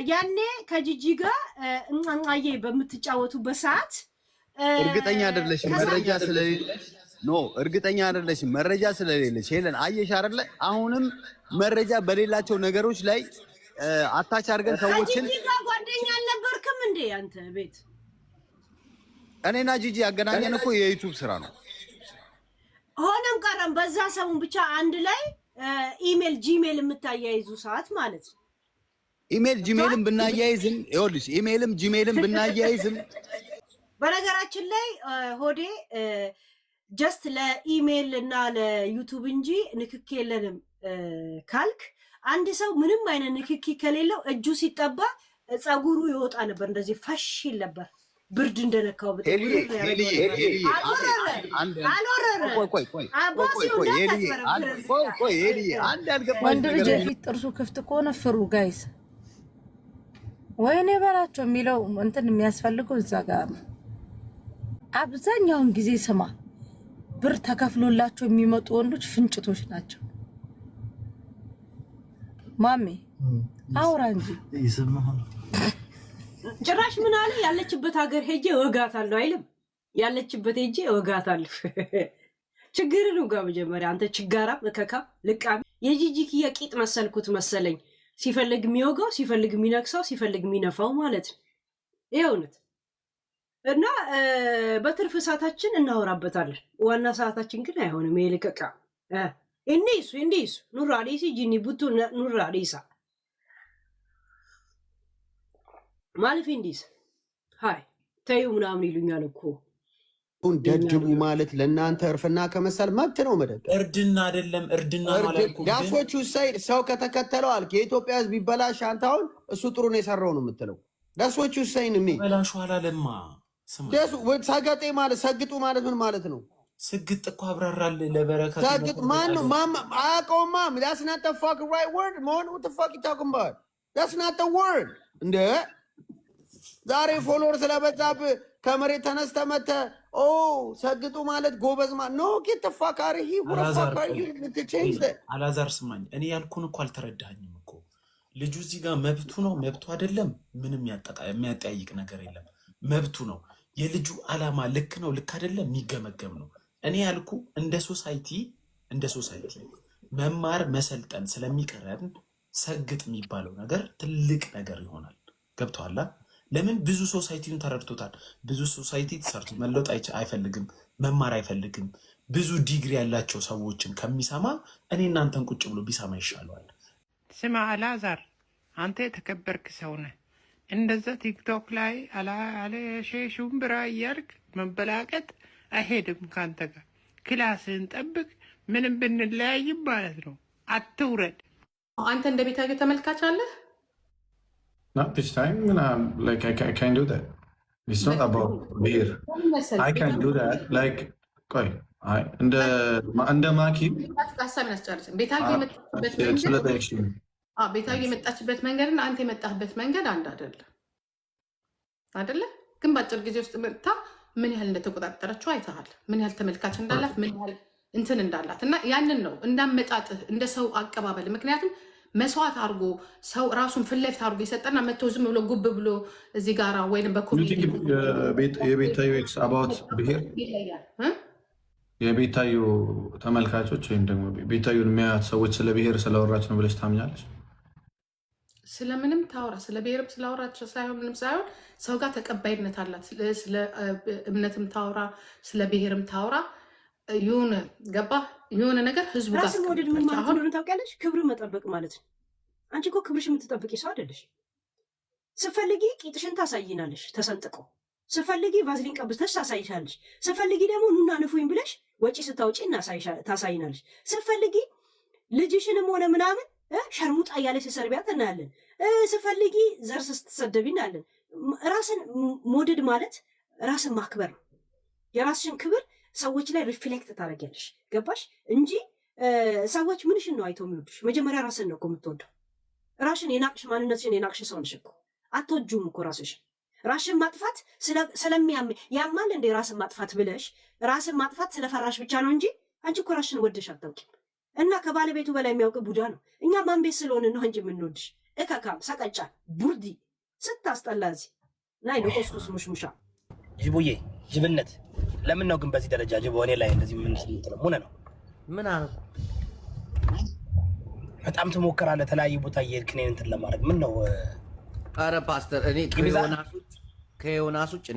ያኔ ከጂጂ ጋር እንማማዬ በምትጫወቱበት ሰዓት እርግጠኛ አይደለሽም መረጃ ስለሌለሽ ኖ እርግጠኛ አይደለሽም መረጃ ስለሌለሽ ሄለን አየሽ አይደለ አሁንም መረጃ በሌላቸው ነገሮች ላይ አታች አድርገን ሰዎችን ጂጂ ጋር ጓደኛ አልነበርክም እንዴ አንተ ቤት እኔና ጂጂ ያገናኘን እኮ የዩቲዩብ ስራ ነው ሆነም ቀረም በዛ ሰሙን ብቻ አንድ ላይ ኢሜል ጂሜል የምታያይዙ ሰዓት ማለት ነው ኢሜል ጂሜልን ብናያይዝም ይኸውልሽ ኢሜልም ጂሜልን ብናያይዝም በነገራችን ላይ ሆዴ ጀስት ለኢሜል እና ለዩቲዩብ እንጂ ንክኪ የለንም ካልክ አንድ ሰው ምንም አይነት ንክኪ ከሌለው እጁ ሲጠባ ጸጉሩ ይወጣ ነበር እንደዚህ ፈሽ ይል ነበር ብርድ እንደነካው ወንድ ልጅ ፊት ጥርሱ ክፍት ከሆነ ፍሩ ጋይስ ወይኔ በላቸው የሚለው እንትን የሚያስፈልገው እዛ ጋር አብዛኛውን ጊዜ ስማ ብር ተከፍሎላቸው የሚመጡ ወንዶች ፍንጭቶች ናቸው ማሜ አውራ እንጂ ይስማል ጭራሽ ምን አለ ያለችበት ሀገር ሄጄ ወጋታለሁ አይልም ያለችበት ሄጄ ወጋታለሁ ችግር ነው ጋር መጀመሪያ አንተ ችጋራ መከካ ልቃም የጂጂኪያ ቂጥ መሰልኩት መሰለኝ ሲፈልግ የሚወጋው ሲፈልግ የሚነክሰው ሲፈልግ የሚነፋው ማለት ነው ይኸውነት እና በትርፍ ሰዓታችን እናወራበታለን ዋና ሰዓታችን ግን አይሆንም ይልቀቃ እንዴስ ኑራ ዲሲ ጂኒ ቡቱ ኑራ ዲሳ ማለፍ እንዲስ ሃይ ታዩ ምናምን ይሉኛል እኮ ደድቡ ማለት ለእናንተ እርፍና ከመሰል መብት ነው መደብ እርድና አይደለም እርድና ማለት እኮ ዳሶቹ ሳይድ ሰው ከተከተለው አልክ የኢትዮጵያ ህዝብ ይበላሽ አንታውን እሱ ጥሩ ነው የሰራው ነው የምትለው ዳሶቹ ሳይን ምን በላሹ አላለማ ደስ ሰገጤ ማለት ሰግጡ ማለት ምን ማለት ነው ስግጥ እኮ አብራራል ለበረከት ሰግጥ ማን ነው አያውቀውማ that's not the fucking right word man what the fuck you talking about that's not the word እንደ ዛሬ ፎሎወር ስለበዛብ ከመሬት ተነስተ መተ ኦ ሰግጡ ማለት ጎበዝ ማለት ነው get the fuck out of here what the fuck are you to change that አላዛር ስማኝ እኔ ያልኩን እኮ አልተረዳኸኝም እኮ ልጁ እዚህ ጋር መብቱ ነው መብቱ አይደለም ምንም የሚያጠያይቅ ነገር የለም መብቱ ነው የልጁ አላማ ልክ ነው ልክ አይደለም የሚገመገም ነው እኔ ያልኩ እንደ ሶሳይቲ መማር መሰልጠን ስለሚቀረን ሰግጥ የሚባለው ነገር ትልቅ ነገር ይሆናል ገብቷላ ለምን ብዙ ሶሳይቲውን ተረድቶታል ብዙ ሶሳይቲ ተሰርቶ መለወጥ አይፈልግም መማር አይፈልግም ብዙ ዲግሪ ያላቸው ሰዎችን ከሚሰማ እኔ እናንተን ቁጭ ብሎ ቢሰማ ይሻላል ስማ አላዛር አንተ ተከበርክ ሰው ነህ እንደዛ ቲክቶክ ላይ አለ ሹምብራ እያልክ መንበላቀጥ አይሄድም ካንተ ጋር ክላስን ጠብቅ ምንም ብንለያይም ማለት ነው አትውረድ አንተ እንደ ቤታዬ ተመልካች አለ Not this time. Like I can't do that. It's not about beer. I can't do that. Like, okay. እንደ ማኪ ሀሳብ ያስጨርስም ቤታዬ የመጣችበት መንገድና አንተ የመጣህበት መንገድ አንድ አይደለ? ግን በአጭር ጊዜ ውስጥ መጥታ ምን ያህል እንደተቆጣጠረችው አይተሃል። ምን ያህል ተመልካች እንዳላት ምን ያህል እንትን እንዳላት እና ያንን ነው እንዳመጣጥህ እንደ ሰው አቀባበል ምክንያቱም መስዋዕት አድርጎ ሰው ራሱን ፍለፍት አድርጎ የሰጠና መጥቶ ዝም ብሎ ጉብ ብሎ እዚህ ጋራ ወይንም በኮሚኒቲ የቤታዩ ኤክስ አባውት ብሄር የቤታዩ ተመልካቾች ወይም ደግሞ ቤታዩን የሚያዩት ሰዎች ስለ ብሄር ስለወራች ነው ብለሽ ታምኛለሽ? ስለምንም ታውራ ስለ ብሄርም ስለወራች ሳይሆን ምንም ሳይሆን ሰው ጋር ተቀባይነት አላት። ስለ እምነትም ታውራ ስለ ብሄርም ታውራ የሆነ ገባ የሆነ ነገር ህዝቡ ጋር ራስን ወደድ ምን ማለት እንደሆነ ታውቂያለሽ? ክብር መጠበቅ ማለት ነው። አንቺ እኮ ክብርሽ የምትጠብቂ ሰው አይደለሽ። ስፈልጊ ቂጥሽን ታሳይናለሽ ተሰንጥቀው፣ ስፈልጊ ቫዝሊን ቀብተሽ ታሳይሻለሽ፣ ስፈልጊ ደግሞ ኑና ንፉኝ ብለሽ ወጪ ስታውጪ ታሳይናለሽ፣ ስፈልጊ ልጅሽንም ሆነ ምናምን ሸርሙጣ እያለሽ ሰርቢያት እናያለን፣ ስፈልጊ ዘርስ ስትሰደቢ እናያለን። ራስን መውደድ ማለት ራስን ማክበር ነው። የራስሽን ክብር ሰዎች ላይ ሪፍሌክት ታደርጊያለሽ ገባሽ እንጂ ሰዎች ምንሽን ነው አይተው የሚወዱሽ መጀመሪያ ራስን ነው እኮ የምትወደው ራስሽን የናቅሽ ማንነትሽን የናቅሽ ሰው ነሽ እኮ አትወጂውም እኮ ራስሽን ማጥፋት ያማል እንደ ራስን ማጥፋት ብለሽ ራስን ማጥፋት ስለፈራሽ ብቻ ነው እንጂ አንቺ እኮ ራስሽን ወደሽ አታውቂም እና ከባለቤቱ በላይ የሚያውቅ ቡዳ ነው እኛ ማን ቤት ስለሆነ ነው እንጂ የምንወድሽ እከካም ሰቀጫ ቡርዲ ስታስጠላዚ ናይ ለቆስቁስ ሙሽሙሻ ጅቡዬ ጅብነት ለምን ነው ግን በዚህ ደረጃ ጅቡ እኔ ላይ እንደዚህ ምን ስለምትለው ሙነ ነው ምን አለ በጣም ትሞክራለህ ተለያዩ ቦታ እየሄድክ እኔን እንትን ለማድረግ ምን ነው አረ ፓስተር እኔ ከዮናስ ውጭ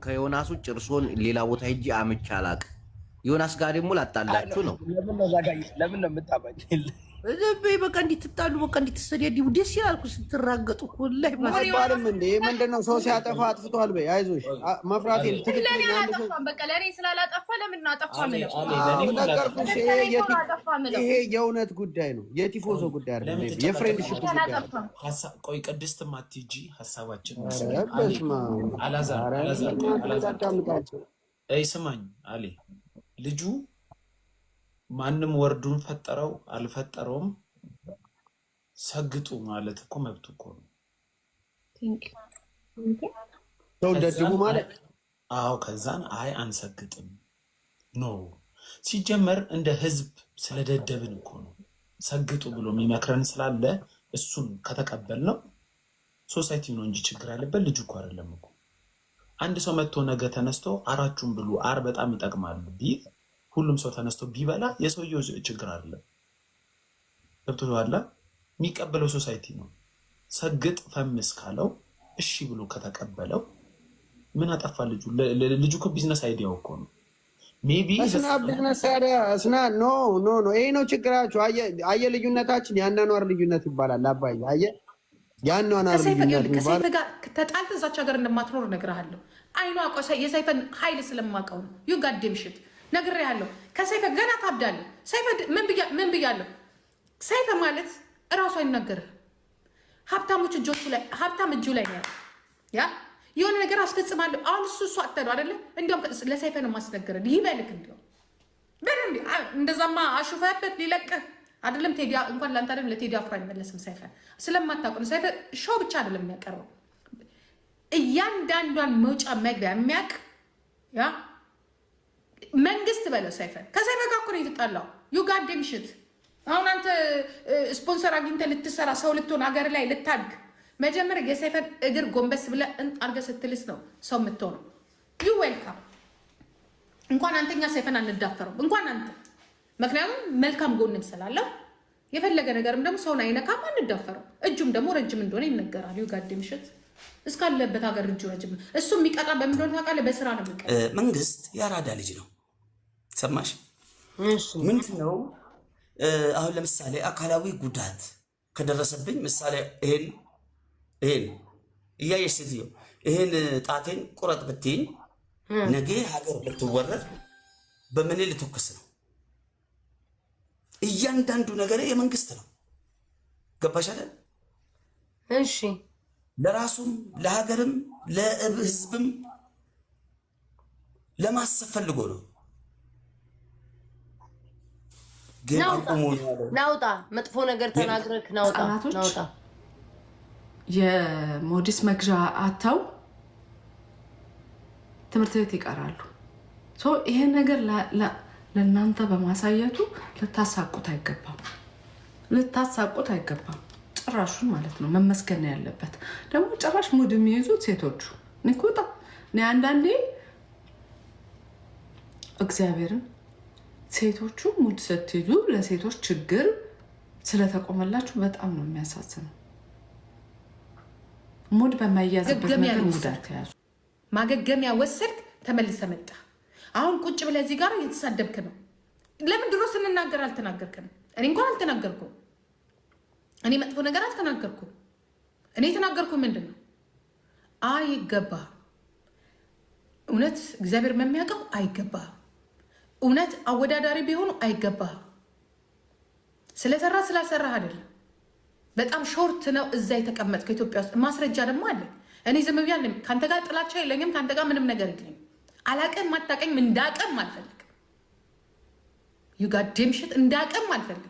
ከዮናስ ውጭ እርሶን ሌላ ቦታ ሄጄ አምቼ አላውቅም። ዮናስ ጋር ደግሞ ላጣላችሁ ነው። ለምን ነው የምታማኝ? በቃ እንዲትጣሉ በቃ እንዲትሰደዱ ደስ ይላል እኮ ስትራገጡ እኮ ላይ ማስባልም እንዴ ምንድነው ሰው ሲያጠፋ አጥፍቷል በይ አይዞሽ መፍራት የለም ትክክለኛ አጠፋም በቃ ለኔ ስላላጠፋ ለምን ነው አጠፋ ማለት ይሄ የእውነት ጉዳይ ነው የቲፎዞ ጉዳይ አይደለም የፍሬንድሺፕ ጉዳይ ነው ቆይ ቅድስት ማትጂ ሐሳባችን አላዛር አይ ስማኝ አሊ ልጁ ማንም ወርዱን ፈጠረው አልፈጠረውም ሰግጡ ማለት እኮ መብቱ እኮ ነው። ሰው ደድቡ ማለት አዎ ከዛን አይ አንሰግጥም ኖ ሲጀመር እንደ ህዝብ ስለደደብን እኮ ነው ሰግጡ ብሎ የሚመክረን ስላለ እሱን ከተቀበልነው ሶሳይቲ ነው እንጂ ችግር ያለበት ልጁ እኮ አይደለም እኮ። አንድ ሰው መጥቶ ነገ ተነስቶ አራችሁን ብሉ አር በጣም ይጠቅማል ቢል ሁሉም ሰው ተነስቶ ቢበላ የሰውየው ችግር አይደለም። ገብቶሃል? የሚቀበለው ሶሳይቲ ነው። ሰግጥ ፈምስ ካለው እሺ ብሎ ከተቀበለው ምን አጠፋ ልጁ? ልጁ እኮ ቢዝነስ አይዲያው እኮ ነው። ሜቢ እስና ቢዝነስ አይዲያ እስና ኖ ይሄ ነው ችግራችሁ። አየ ልዩነታችን ያናኗር ልዩነት ይባላል። አባዬ አየ ያናኗር ልዩነት ይባላል። ከሰይፈ ጋር ተጣልተህ እዛች ሀገር እንደማትኖር እነግርሃለሁ። አይኗ ቆሰ የሰይፈን ኃይል ስለማውቀው ነው። ዩ ጋዴም ሽት ነግሬሃለሁ። ከሰይፈ ገና ታብዳለህ። ሰይፈ ምን ብያለሁ? ሰይፈ ማለት እራሱ አይናገርህ። ሀብታሞች ሀብታም እጁ ላይ ነው ያ የሆነ ነገር አስፈጽማለሁ። አሁን እሱ አተዱ አይደለ? እንዲያውም ለሰይፈ ነው ማስነገረን ይበልክ እንዲያውም በደንብ እንደዛማ አሹፈበት ሊለቅህ አይደለም። ቴዲ እንኳን ላንተ አይደለም ለቴዲ አፍሮ አይመለስም። ሰይፈ ስለማታውቅ ነው። ሰይፈ ሾው ብቻ አይደለም የሚያቀርበው እያንዳንዷን መውጫ መግቢያ የሚያውቅ ያ መንግስት በለው ሰይፈ ከሰይፈ ጋር እኮ ነው የተጣላው። ዩ ጋዴም ሽት አሁን አንተ ስፖንሰር አግኝተህ ልትሰራ ሰው ልትሆን ሀገር ላይ ልታድግ መጀመሪያ የሰይፈን እግር ጎንበስ ብለህ አድርገህ ስትልስ ነው ሰው የምትሆነው። ዩ ዌልካም። እንኳን አንተኛ ሰይፈን አንዳፈረው እንኳን አንተ ምክንያቱም መልካም ጎንም ስላለው የፈለገ ነገርም ደግሞ ሰውን አይነካም አንዳፈረው። እጁም ደግሞ ረጅም እንደሆነ ይነገራል። ዩ ጋዴም ሽት እስካለበት ሀገር እጁ ረጅም ነው። እሱ የሚቀጣ በምን እንደሆነ ታውቃለህ? በስራ ነው የሚቀጣ። መንግስት ያራዳ ልጅ ነው። ሰማሽ? ምንድን ነው አሁን ለምሳሌ አካላዊ ጉዳት ከደረሰብኝ ምሳሌ ይሄን እያየሽ ሴትዮ ይሄን ጣቴን ቁረጥ ብትይኝ ነገ ሀገር ልትወረድ በምን ልትወከስ ነው? እያንዳንዱ ነገር የመንግስት ነው። ገባሽ አይደል? እሺ ለራሱም ለሀገርም ለህዝብም ለማሰብ ፈልጎ ነው። ናውጣ መጥፎ ነገር ተናግረክ ናውጣ የሞዲስ መግዣ አታው ትምህርት ቤት ይቀራሉ። ይሄን ነገር ለእናንተ በማሳየቱ ልታሳቁት አይገባም። ጭራሹን ማለት ነው መመስገን ያለበት። ደግሞ ጭራሽ ሙድ የሚይዙት ሴቶቹ ንኩጣ እኔ አንዳንዴ እግዚአብሔርን ሴቶቹ ሙድ ስትይዙ ለሴቶች ችግር ስለተቆመላችሁ በጣም ነው የሚያሳዝነው። ሙድ በማያዝበት ነገር ሙድ አትያዙ። ማገገሚያ ወሰድክ ተመልሰ መጣ። አሁን ቁጭ ብለህ እዚህ ጋር እየተሳደብክ ነው። ለምን ድሮ ስንናገር አልተናገርክም? እኔ እንኳን አልተናገርኩም። እኔ መጥፎ ነገር አልተናገርኩም። እኔ የተናገርኩ ምንድን ነው? አይገባህም። እውነት እግዚአብሔር የሚያውቀው አይገባህም። እውነት አወዳዳሪ ቢሆኑ አይገባህም። ስለሰራ ስላልሰራህ አይደለም። በጣም ሾርት ነው እዛ የተቀመጥከው ኢትዮጵያ ውስጥ። ማስረጃ ደግሞ አለ። እኔ ዝም ብያለሁ። ከአንተ ጋር ጥላቻ የለኝም። ከአንተ ጋር ምንም ነገር የለኝም። አላቅም፣ አታቀኝም። እንዳቅም አልፈልግም። ዩጋዴም ሽት እንዳቅም አልፈልግም።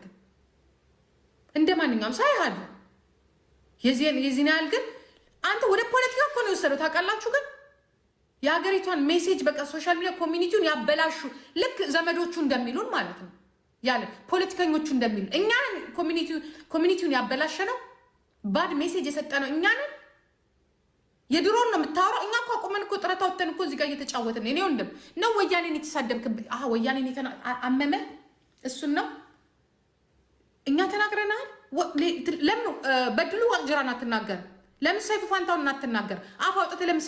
እንደ ማንኛውም ሰው ያለ የዚህን ያህል ግን አንተ ወደ ፖለቲካ እኮ ነው የወሰደው። ታውቃላችሁ ግን የሀገሪቷን ሜሴጅ በቃ ሶሻል ሚዲያ ኮሚኒቲውን ያበላሹ ልክ ዘመዶቹ እንደሚሉን ማለት ነው። ያለ ፖለቲከኞቹ እንደሚሉ እኛን ኮሚኒቲውን ያበላሸ ነው። ባድ ሜሴጅ የሰጠ ነው እኛንን የድሮን ነው የምታወራው። እኛ እኮ አቁመን እኮ ጥረት አውጥተን እኮ እዚህ ጋር እየተጫወትን እኔ ወንድም ነው ወያኔን የተሳደብክብኝ። ወያኔን አመመ እሱን ነው እኛ ተናግረናል። ለምን በድሉ ዋቅጅራን አትናገርም? ለምን ሰይፉ ፋንታውን አትናገር? አፍ አውጥተህ ለምን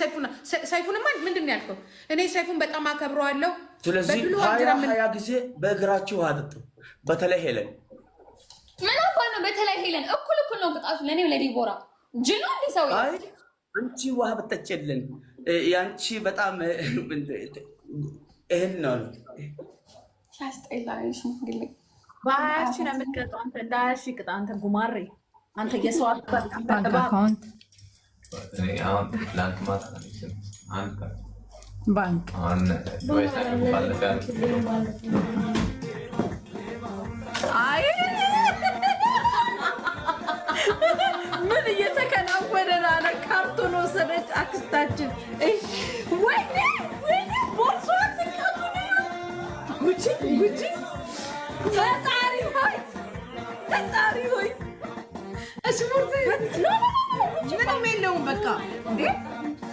ሰይፉንማ ምንድን ነው ያልከው? እኔ ሰይፉን በጣም አከብረዋለሁ። ስለዚህ ሀያ ጊዜ በእግራችሁ አጥጡ። በተለይ ሄለን ምን አባ ነው? በተለይ ሄለን እኩል ነው ቅጣቱ ለእኔም ለዲቦራ ጅሎ እንዲ ሰው አንቺ ውሃ ብጠጭልን ያንቺ በጣም ይህን ነው ሲያስጠላሽ ግል በ20 ነው የምትቀጣው አንተ። እንደ 20 ቅጣ አንተ ጉማሬ አንተ የሰው አካውንት ባንክ አይ ምን እየተከናወነ ነው? ካርቶን ወሰደች አክስታችን። ወይኔ ቦርሷ ትቀጡ ጉቺ ፈጣሪ ሆይ እሺ ምንም የለውም በቃ እንዴ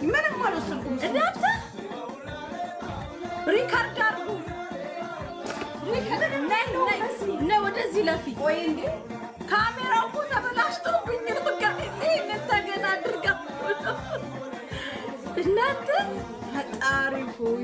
ምንም አልወሰድኩም። እናንተ ሪካርድ አድርጉ። ነይ ወደዚህ ለፊ ወይ እንዴ ካሜራው እኮ ተበላሽቶብኝ ነው። ይሄንን ተገና አድርጋ እናንተ ፈጣሪ ሆይ